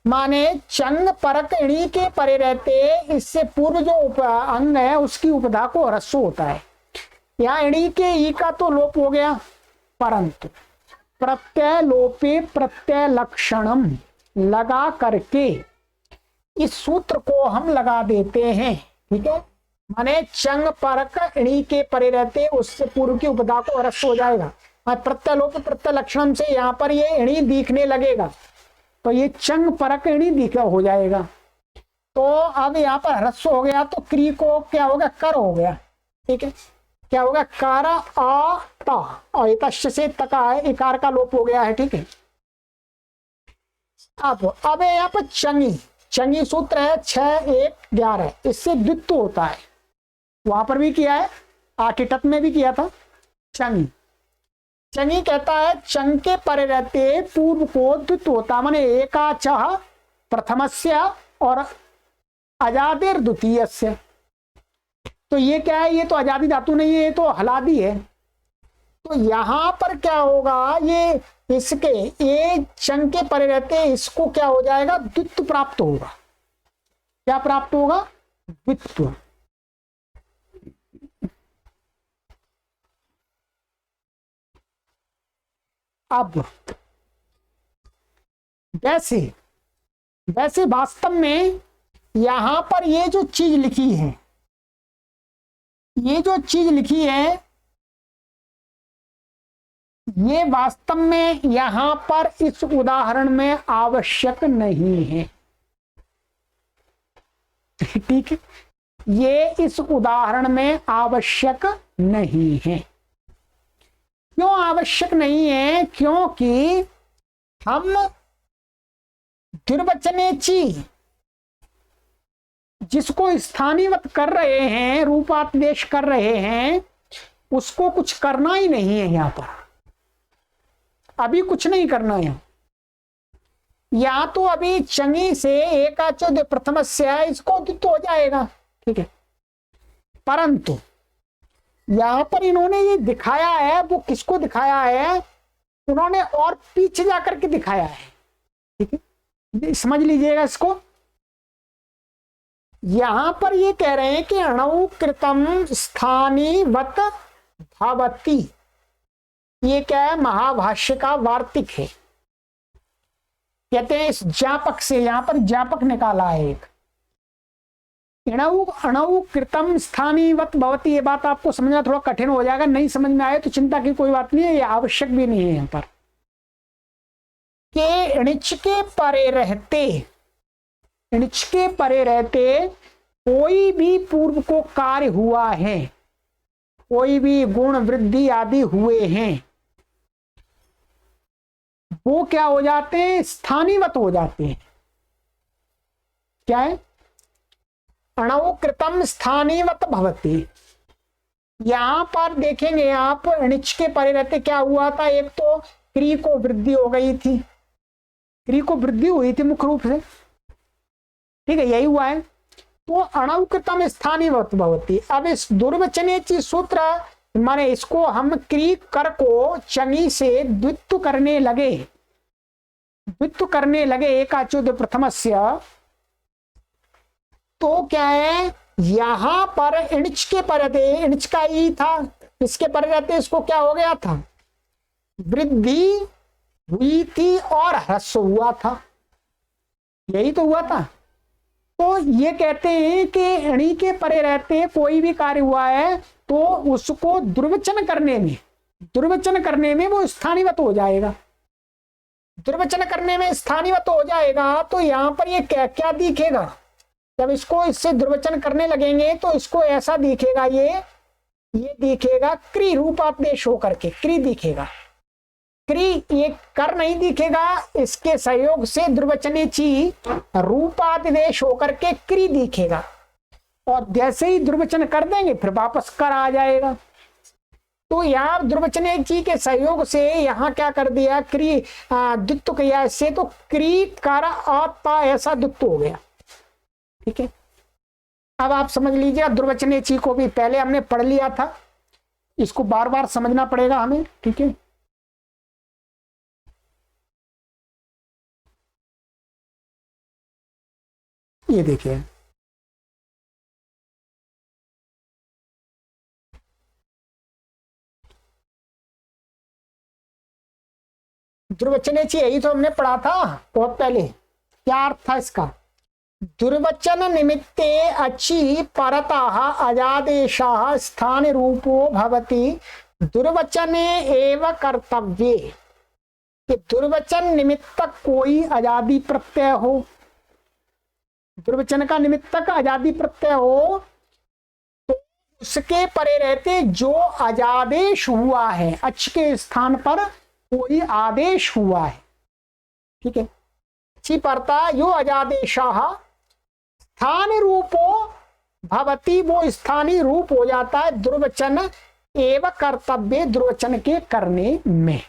A: माने चंग परक इणी के परे रहते, इससे पूर्व जो अंग है उसकी उपधा को ह्रस्व होता है। यहाँ इणी के ई का तो लोप हो गया, परंतु प्रत्यय लोपे प्रत्यय लक्षणम लगा करके इस सूत्र को हम लगा देते हैं। ठीक है, माने चंग परक इणी के परे रहते, उससे पूर्व की उपधा को ह्रस्व हो जाएगा। प्रत्यय लोप प्रत्यय लक्षणम से यहाँ पर ये इणी दिखने लगेगा, तो ये चंग परक इणी दिख हो जाएगा। तो अब यहाँ पर ह्रस्व हो गया, तो क्री को क्या हो गया, कर हो गया। ठीक है, क्या हो गया, कार आ ता, और इतश्च से तका है, इकार का लोप हो गया है। ठीक है, अब यहाँ पर चंगी, चंगी सूत्र है 6 1 11, इससे द्वित्व होता है। वहां पर भी किया है, आठिटत में भी किया था। चंगी, चंगी कहता है चंग के परे रहते पूर्व को द्वित्व होता, माने एका चह प्रथमस्य और अजादेर द्वितीयस्य। तो ये क्या है, ये तो आजादी धातु नहीं है, ये तो हलादी है। तो यहां पर क्या होगा, ये इसके ये चंग के परे रहते इसको क्या हो जाएगा, द्वित्व प्राप्त होगा। क्या प्राप्त होगा, द्वित्व। अब वैसे वैसे वास्तव में यहां पर ये जो चीज लिखी है, ये जो चीज लिखी है, ये वास्तव में यहां पर इस उदाहरण में आवश्यक नहीं है। ठीक है, ये इस उदाहरण में आवश्यक नहीं है। क्यों आवश्यक नहीं है, क्योंकि हम द्विर्वचनेची जिसको स्थानीयवत कर रहे हैं, रूपादेश कर रहे हैं, उसको कुछ करना ही नहीं है। यहां पर अभी कुछ नहीं करना है। या तो अभी चंगी से एकाचो प्रथमस्य इसको द्वित्व हो जाएगा, ठीक है। परंतु यहां पर इन्होंने ये दिखाया है, वो किसको दिखाया है, उन्होंने और पीछे जाकर के दिखाया है। ठीक है, समझ लीजिएगा इसको। यहां पर ये कह रहे हैं कि अणु कृतम स्थानीवत भवति, ये क्या है, महाभाष्य का वार्तिक है। कहते हैं इस ज्ञापक से, यहां पर ज्ञापक निकाला है एक, अणु कृतम स्थानीवत भवति। ये बात आपको समझना थोड़ा कठिन हो जाएगा, नहीं समझ में आए तो चिंता की कोई बात नहीं है, ये आवश्यक भी नहीं है। यहां पर के णिच के परे रहते, णिच के परे रहते कोई भी पूर्व को कार्य हुआ है, कोई भी गुण वृद्धि आदि हुए हैं, वो क्या हो जाते हैं, स्थानीवत हो जाते हैं। क्या है, अणु कृतम स्थानीवत भवति। यहां पर देखेंगे आप, णिच के परे रहते क्या हुआ था, एक तो क्री को वृद्धि हो गई थी, क्री को वृद्धि हुई थी मुख्य रूप से, ठीक है, यही हुआ है। तो अणु कृतम स्थानीवत भवति। अब इस दुर्वचनेची सूत्र माने इसको हम क्री कर को चंगी से द्वित्व करने लगे, द्वित्व करने लगे एकाचो प्रथमस्य। तो क्या है, यहां पर इणिच के पर रहते, इणिच का ई था, इसके पर रहते इसको क्या हो गया था, वृद्धि हुई थी और ह्रस्व हुआ था, यही तो हुआ था। तो ये कहते हैं कि अणि के परे रहते कोई भी कार्य हुआ है तो उसको दुर्वचन करने में, दुर्वचन करने में वो स्थानीवत हो जाएगा, दुर्वचन करने में स्थानीवत हो जाएगा। तो यहां पर ये क्या क्या दिखेगा, जब इसको इससे दुर्वचन करने लगेंगे तो इसको ऐसा दिखेगा, ये दिखेगा क्री रूपादेश होकर के क्री दिखेगा, क्री ये कर नहीं दिखेगा, इसके सहयोग से दुर्वचनेची रूपादेश होकर के क्री दिखेगा। और जैसे ही दुर्वचन कर देंगे फिर वापस कर आ जाएगा। तो यहाँ दुर्वचनेची के सहयोग से यहाँ क्या कर दिया, क्री द्वित्व किया, इससे तो क्री कर आता ऐसा द्वित्व हो गया। ठीक है, अब आप समझ लीजिए, दुर्वचनेची को भी पहले हमने पढ़ लिया था, इसको बार बार समझना पड़ेगा हमें। ठीक है, ये देखिए, दुर्वचनेची यही तो हमने पढ़ा था बहुत पहले। क्या अर्थ था इसका, दुर्वचन निमित्ते अच्छी परतः अजादेशः स्थान रूपो भवति दुर्वचने एव कर्तव्ये। कि दुर्वचन निमित्तक कोई अजादी प्रत्यय हो, दुर्वचन का निमित्तक आजादी प्रत्यय हो, तो उसके परे रहते जो अजादेश हुआ है, अच के स्थान पर कोई आदेश हुआ है। ठीक है, ची परता यो अजादेशाह स्थान रूपो भवती, वो स्थानीय रूप हो जाता है दुर्वचन एवं कर्तव्य, दुर्वचन के करने में।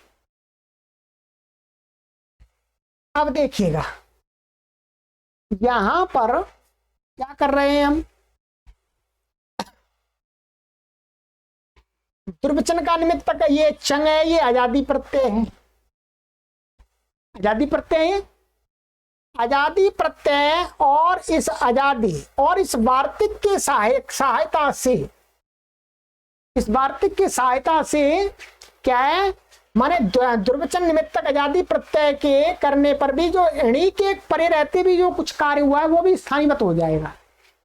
A: अब देखिएगा यहां पर क्या कर रहे हैं हम, दुर्वचन का निमित्तक ये चंग है, ये आजादी प्रत्यय है, आजादी प्रत्यय है, आजादी प्रत्यय। और इस आजादी और इस वार्तिक के सहायता से, इस वार्तिक की सहायता से क्या है, माने दुर्वचन निमित्तक आजादी प्रत्यय के करने पर भी जो एणी के परे रहते भी जो कुछ कार्य हुआ है वो भी स्थानीयवत हो जाएगा।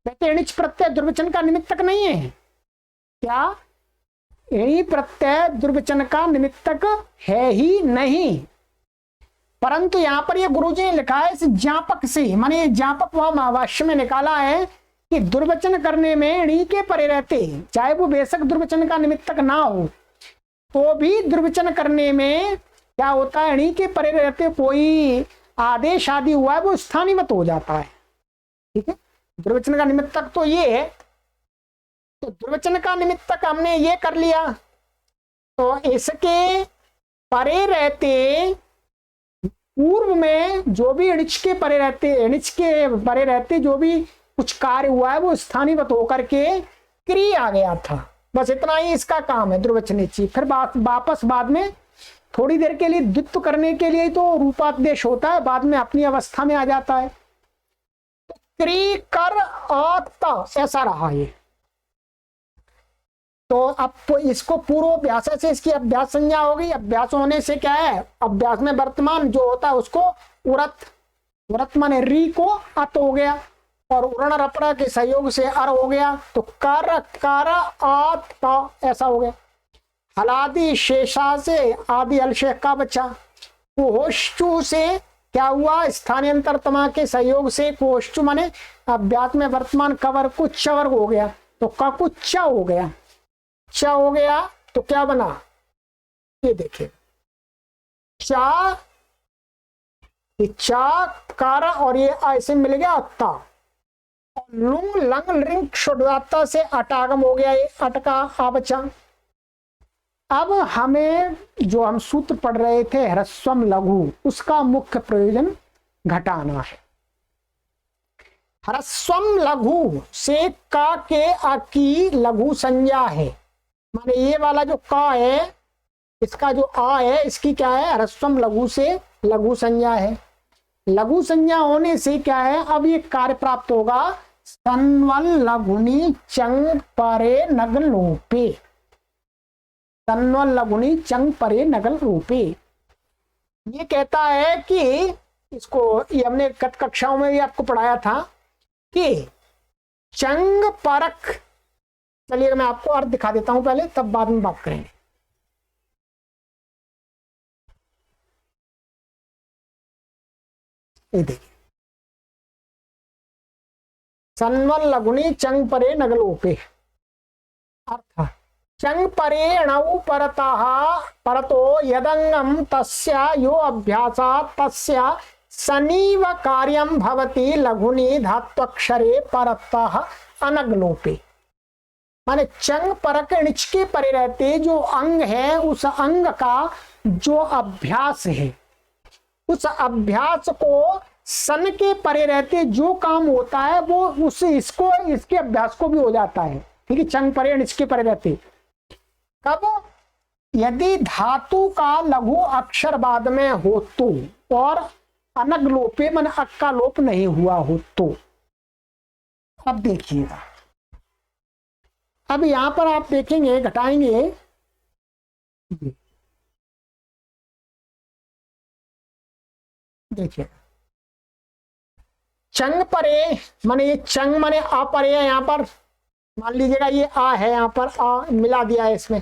A: कहते एणिच प्रत्यय दुर्वचन का निमित्तक नहीं है। क्या एणी प्रत्यय दुर्वचन का निमित्तक है ही नहीं, परंतु यहां पर ये गुरुजी ने लिखा है इस ज्ञापक से, माने ज्ञापक वह महाभाष्य में निकाला है कि दुर्वचन करने में एणी के परे रहते, चाहे वो बेशक दुर्वचन का निमित्तक ना हो तो भी दुर्वचन करने में क्या होता है, एणी के परे रहते कोई आदेश आदि हुआ है वो स्थानीयवत हो जाता है। ठीक है, दुर्वचन का निमित्तक तो ये है, तो दुर्वचन का निमित्तक हमने ये कर लिया, तो इसके परे रहते पूर्व में जो भी एणिच के परे रहते, एणिच के परे रहते जो भी कुछ कार्य हुआ है वो स्थानीयवत होकर के क्रिय आ गया था। बस इतना ही इसका काम है दुर्वचनेची। फिर वापस बाद में थोड़ी देर के लिए द्वित्व करने के लिए तो रूपादेश होता है, बाद में अपनी अवस्था में आ जाता है। तो क्री कर अत ऐसा रहा ये। तो अब इसको पूर्व अभ्यास से इसकी अभ्यास संज्ञा होगी। अभ्यास होने से क्या है, अभ्यास में वर्तमान जो होता है उसको उरत, उरत माने री को अत हो गया, और उरण रपड़ा के सहयोग से अर हो गया, तो कर कर आत ऐसा हो गया। हलादि शेषा से आदि अलशेख का बच्चा। कुहोश्चु से क्या हुआ, स्थानांतर तमा के सहयोग से कुहोश्चु माने अभ्यास में वर्तमान कवर कुछ वर्ग हो गया, तो का कुछ हो गया, च हो गया, तो क्या बना, ये देखिए चा, चा कार और ये ऐसे मिल गया अत्ता, और लुंग लंग लिंग शुद्धाता से अटागम हो गया, ये अटका आ बचा। अब हमें जो हम सूत्र पढ़ रहे थे ह्रस्वम लघु, उसका मुख्य प्रयोजन घटाना है। ह्रस्वम लघु से का के आ की लघु संज्ञा है, माने ये वाला जो का है इसका जो आ है इसकी क्या है, ह्रस्वम लघु से लघु संज्ञा है। लघु संज्ञा होने से क्या है, अब ये कार्य प्राप्त होगा सन्वल लघुनी चंग परे नगल रूपे, सन्वल लघुनी चंग परे नगल रूपे। ये कहता है कि इसको, ये हमने गत कक्षाओं में भी आपको पढ़ाया था कि चंग परक, चलिए मैं आपको अर्थ दिखा देता हूं पहले, तब बाद में बात करेंगे। ये देखिए सन्वल लघुनी चंग परे नगलोपे, अर्थ चंग परे अणौ परतः परतो यदंगम तस्य यो अभ्यासा तस्य सनीव कार्यम भवति लघुनी धात्वक्षरे परतः अनगलोपे। माने चंग परक णिच के परे रहते जो अंग है, उस अंग का जो अभ्यास है, उस अभ्यास को सन के परे रहते जो काम होता है वो उस इसको इसके अभ्यास को भी हो जाता है। ठीक है, चंग परे णिच के परे रहते कब, यदि धातु का लघु अक्षर बाद में हो तो, और अनग लोपे मन अक का लोप नहीं हुआ हो तो। अब देखिएगा, अब यहां पर आप देखेंगे घटाएंगे, देखिए चंग परे माने ये चंग माने आ परे है, यहां पर मान लीजिएगा ये आ है, यहां पर आ मिला दिया है इसमें,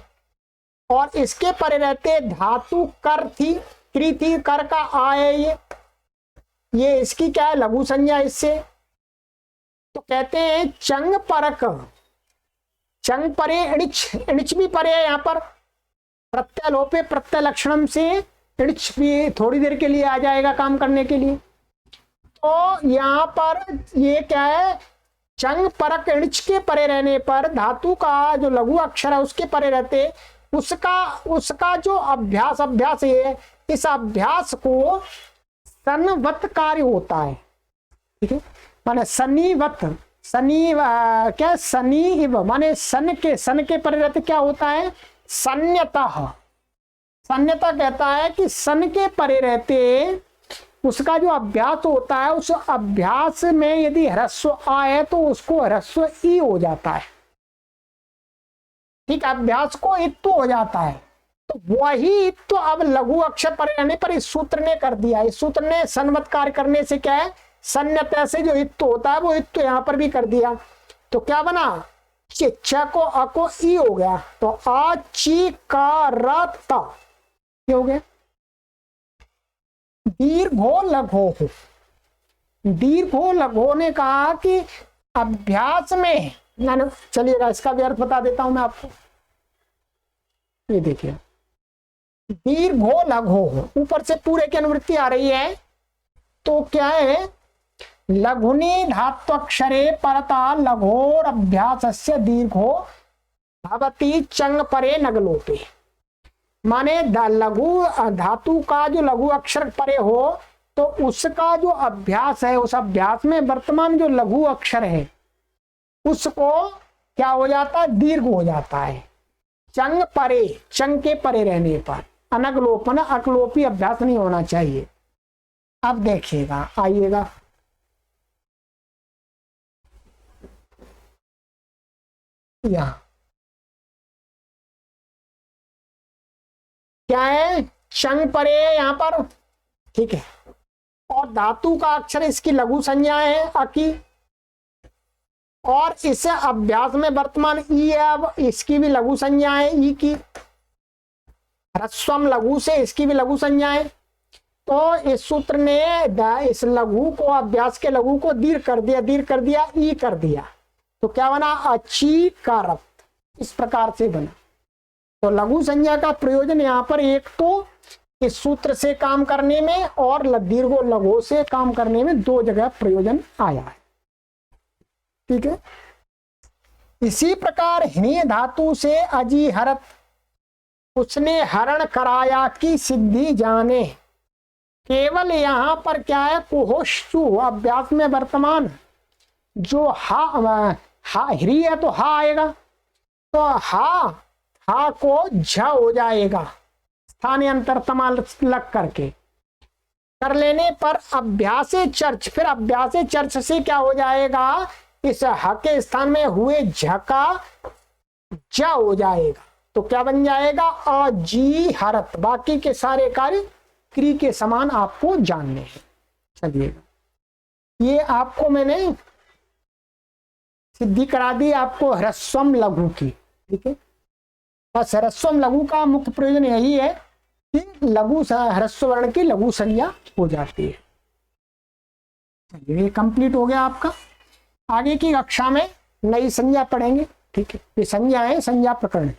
A: और इसके परे रहते धातु कर थी, क्री थी, कर का आ है, ये इसकी क्या है लघु संज्ञा इससे, तो कहते हैं चंग परक, चंग परे णिच, णिच भी परे है यहां पर, प्रत्यय लोपे प्रत्यय लक्षणम से णिच भी थोड़ी देर के लिए आ जाएगा काम करने के लिए। तो यहाँ पर ये क्या है, चंग परक इणच के परे रहने पर धातु का जो लघु अक्षर है उसके परे रहते, उसका जो अभ्यास है, इस अभ्यास को सनवत कार्य होता है। ठीक है, माने सनीवत, क्या सनी इव माने सन के परे रहते क्या होता है, सन्यतः। सन्यता कहता है कि सन के परे रहते उसका जो अभ्यास होता है, उस अभ्यास में यदि ह्रस्व आए तो उसको ह्रस्व ई हो जाता है। ठीक, अभ्यास को इत्तु हो जाता है। तो वही इत्तु अब लघु अक्षर परे रहने पर इस सूत्र ने कर दिया। इस सूत्र ने सन्वत कार्य करने से क्या है, सन्यता से जो इत्तु होता है वो इत्तु यहां पर भी कर दिया। तो क्या बना, च को अ को ई हो गया, तो आ ची का रत हो गया। दीर्घो लघो हो, दीर्घो लघो ने कहा कि अभ्यास में ना, चलिएगा इसका भी अर्थ बता देता हूं मैं आपको। ये देखिए, दीर्घो लघो हो, ऊपर से पूरे की अनुवृत्ति आ रही है, तो क्या है, लघुनी धात्वक्षरे परता लघोर अभ्यासस्य दीर्घो भवति चंग परे नगलोपे। माने लघु धातु का जो लघु अक्षर परे हो तो उसका जो अभ्यास है, उस अभ्यास में वर्तमान जो लघु अक्षर है उसको क्या हो जाता है, दीर्घ हो जाता है। चंग परे, चंग के परे रहने पर, अनगलोपन अकलोपी अभ्यास नहीं होना चाहिए। अब देखिएगा, आइएगा यहां क्या है, चंग परे यहां पर। ठीक है, और धातु का अक्षर इसकी लघु संज्ञा है अकी, और इसे अभ्यास में वर्तमान ई है, अब इसकी भी लघु संज्ञा है ई की, ह्रस्वम लघु से इसकी भी लघु संज्ञा है। तो इस सूत्र ने इस लघु को, अभ्यास के लघु को दीर्घ कर दिया, ई कर दिया। तो क्या बना, अच्छी कारत, इस प्रकार से बना। तो लघु संज्ञा का प्रयोजन यहाँ पर एक तो इस सूत्र से काम करने में और दीर्घो लघु से काम करने में दो जगह प्रयोजन आया है। ठीक है, इसी प्रकार हिणी धातु से अजी हरत, उसने हरण कराया की सिद्धि जाने। केवल यहां पर क्या है, कुहोशु अभ्यास में वर्तमान जो हा हिरी है तो हा आएगा, तो हा को झ हो जाएगा, स्थानीय अंतर तमाल लग करके कर लेने पर अभ्यासे चर्च, फिर अभ्यासे चर्च से क्या हो जाएगा, इस ह के स्थान में हुए झका ज हो जाएगा। तो क्या बन जाएगा, अजी हरत। बाकी के सारे कार्य क्री के समान आपको जानने हैं। चलिएगा, ये आपको मैंने सिद्धि करा दी, आपको ह्रस्वम लघु की। ठीक है, बस ह्रस्वम लघु का मुख्य प्रयोजन यही है कि लघु ह्रस्व वर्ण की लघु संज्ञा हो जाती है। चलिए, ये कंप्लीट हो गया आपका। आगे की कक्षा में नई संज्ञा पढ़ेंगे। ठीक है, ये संज्ञा है, संज्ञा प्रकरण।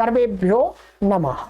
A: सर्वेभ्यो नमः।